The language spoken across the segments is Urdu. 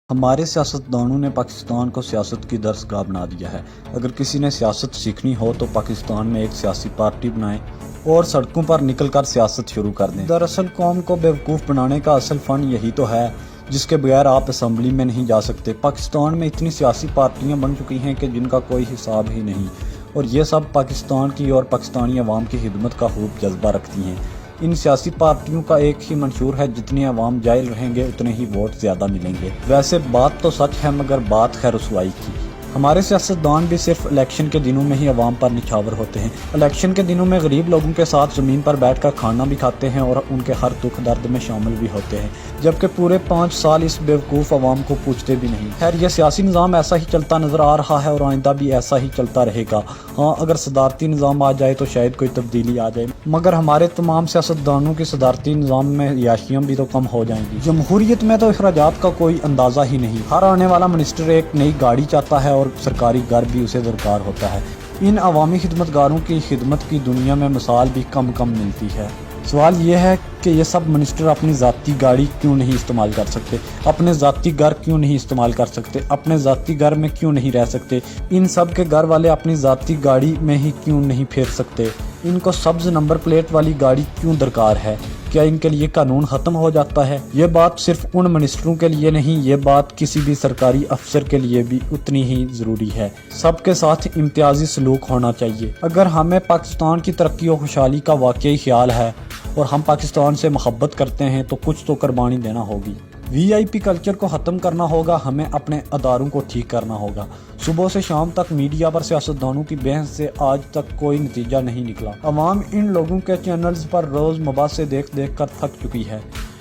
ہمارے سیاستدانوں نے پاکستان کو سیاست کی درسگاہ بنا دیا ہے۔ اگر کسی نے سیاست سیکھنی ہو تو پاکستان میں ایک سیاسی پارٹی بنائیں اور سڑکوں پر نکل کر سیاست شروع کر دیں۔ دراصل قوم کو بیوقوف بنانے کا اصل فن یہی تو ہے جس کے بغیر آپ اسمبلی میں نہیں جا سکتے۔ پاکستان میں اتنی سیاسی پارٹیاں بن چکی ہیں کہ جن کا کوئی حساب ہی نہیں، اور یہ سب پاکستان کی اور پاکستانی عوام کی خدمت کا خوب جذبہ رکھتی ہیں۔ ان سیاسی پارٹیوں کا ایک ہی منشور ہے، جتنے عوام جائل رہیں گے اتنے ہی ووٹ زیادہ ملیں گے۔ ویسے بات تو سچ ہے، مگر بات ہے رسوائی کی۔ ہمارے سیاستدان بھی صرف الیکشن کے دنوں میں ہی عوام پر نچھاور ہوتے ہیں۔ الیکشن کے دنوں میں غریب لوگوں کے ساتھ زمین پر بیٹھ کر کھانا بھی کھاتے ہیں اور ان کے ہر دکھ درد میں شامل بھی ہوتے ہیں، جبکہ پورے 5 سال اس بیوقوف عوام کو پوچھتے بھی نہیں۔ خیر، یہ سیاسی نظام ایسا ہی چلتا نظر آ رہا ہے اور آئندہ بھی ایسا ہی چلتا رہے گا۔ ہاں، اگر صدارتی نظام آ جائے تو شاید کوئی تبدیلی آ جائے، مگر ہمارے تمام سیاستدانوں کی صدارتی نظام میں عیاشیاں بھی تو کم ہو جائیں گی۔ جمہوریت میں تو اخراجات کا کوئی اندازہ ہی نہیں۔ ہر آنے والا منسٹر ایک نئی گاڑی چاہتا ہے اور سرکاری گھر بھی اسے درکار ہوتا ہے۔ ان عوامی خدمتگاروں کی خدمت کی دنیا میں مثال بھی کم ملتی ہے۔ سوال یہ ہے کہ یہ سب منسٹر اپنی ذاتی گاڑی کیوں نہیں استعمال کر سکتے، اپنے ذاتی گھر کیوں نہیں استعمال کر سکتے، اپنے ذاتی گھر میں کیوں نہیں رہ سکتے، ان سب کے گھر والے اپنی ذاتی گاڑی میں ہی کیوں نہیں پھر سکتے، ان کو سبز نمبر پلیٹ والی گاڑی کیوں درکار ہے؟ کیا ان کے لیے قانون ختم ہو جاتا ہے؟ یہ بات صرف ان منسٹروں کے لیے نہیں، یہ بات کسی بھی سرکاری افسر کے لیے بھی اتنی ہی ضروری ہے۔ سب کے ساتھ امتیازی سلوک ہونا چاہیے۔ اگر ہمیں پاکستان کی ترقی و خوشحالی کا واقعی خیال ہے اور ہم پاکستان سے محبت کرتے ہیں تو کچھ تو قربانی دینا ہوگی۔ وی آئی پی کلچر کو ختم کرنا ہوگا، ہمیں اپنے اداروں کو ٹھیک کرنا ہوگا۔ صبح سے شام تک میڈیا پر سیاستدانوں کی بحث سے آج تک کوئی نتیجہ نہیں نکلا۔ عوام ان لوگوں کے چینلز پر روز مباحثے دیکھ کر تھک چکی ہے۔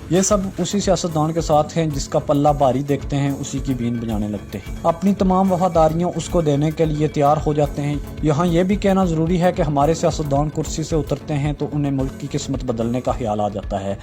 یہ سب اسی سیاستدان کے ساتھ ہیں جس کا پلہ بھاری دیکھتے ہیں اسی کی بین بجانے لگتے ہیں، اپنی تمام وفاداریاں اس کو دینے کے لیے تیار ہو جاتے ہیں۔ یہاں یہ بھی کہنا ضروری ہے کہ ہمارے سیاستدان کرسی سے اترتے ہیں تو انہیں ملک کی قسمت بدلنے کا خیال آ جاتا ہے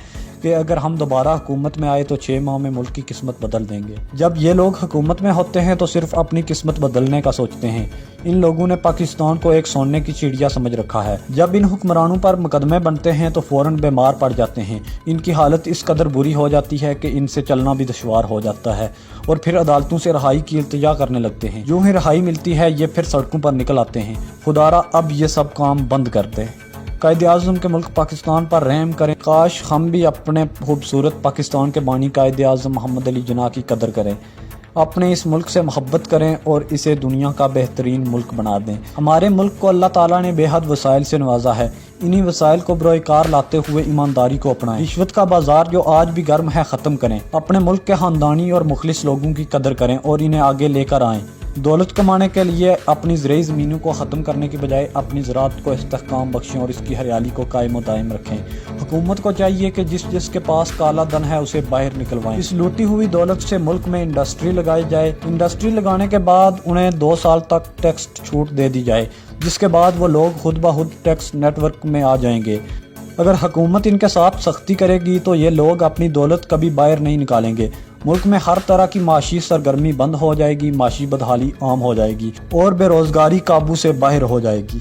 کہ اگر ہم دوبارہ حکومت میں آئے تو 6 ماہ میں ملک کی قسمت بدل دیں گے۔ جب یہ لوگ حکومت میں ہوتے ہیں تو صرف اپنی قسمت بدلنے کا سوچتے ہیں۔ ان لوگوں نے پاکستان کو ایک سونے کی چڑیا سمجھ رکھا ہے۔ جب ان حکمرانوں پر مقدمے بنتے ہیں تو فوراً بیمار پڑ جاتے ہیں۔ ان کی حالت اس قدر بری ہو جاتی ہے کہ ان سے چلنا بھی دشوار ہو جاتا ہے اور پھر عدالتوں سے رہائی کی التجا کرنے لگتے ہیں۔ یوں ہی رہائی ملتی ہے یہ پھر سڑکوں پر نکل آتے ہیں۔ خدارا اب یہ سب کام بند کر دے۔ قائد اعظم کے ملک پاکستان پر رحم کریں۔ کاش ہم بھی اپنے خوبصورت پاکستان کے بانی قائد اعظم محمد علی جناح کی قدر کریں، اپنے اس ملک سے محبت کریں اور اسے دنیا کا بہترین ملک بنا دیں۔ ہمارے ملک کو اللہ تعالیٰ نے بے حد وسائل سے نوازا ہے، انہی وسائل کو بروئے کار لاتے ہوئے ایمانداری کو اپنائیں۔ رشوت کا بازار جو آج بھی گرم ہے ختم کریں، اپنے ملک کے خاندانی اور مخلص لوگوں کی قدر کریں اور انہیں آگے لے کر آئیں۔ دولت کمانے کے لیے اپنی زرعی زمینوں کو ختم کرنے کی بجائے اپنی زراعت کو استحکام بخشیں اور اس کی ہریالی کو قائم و دائم رکھیں۔ حکومت کو چاہیے کہ جس کے پاس کالا دھن ہے اسے باہر نکلوائیں۔ اس لوٹی ہوئی دولت سے ملک میں انڈسٹری لگائی جائے۔ انڈسٹری لگانے کے بعد انہیں 2 سال تک ٹیکس چھوٹ دے دی جائے، جس کے بعد وہ لوگ خود بخود ٹیکس نیٹ ورک میں آ جائیں گے۔ اگر حکومت ان کے ساتھ سختی کرے گی تو یہ لوگ اپنی دولت کبھی باہر نہیں نکالیں گے۔ ملک میں ہر طرح کی معاشی سرگرمی بند ہو جائے گی، معاشی بدحالی عام ہو جائے گی اور بے روزگاری قابو سے باہر ہو جائے گی۔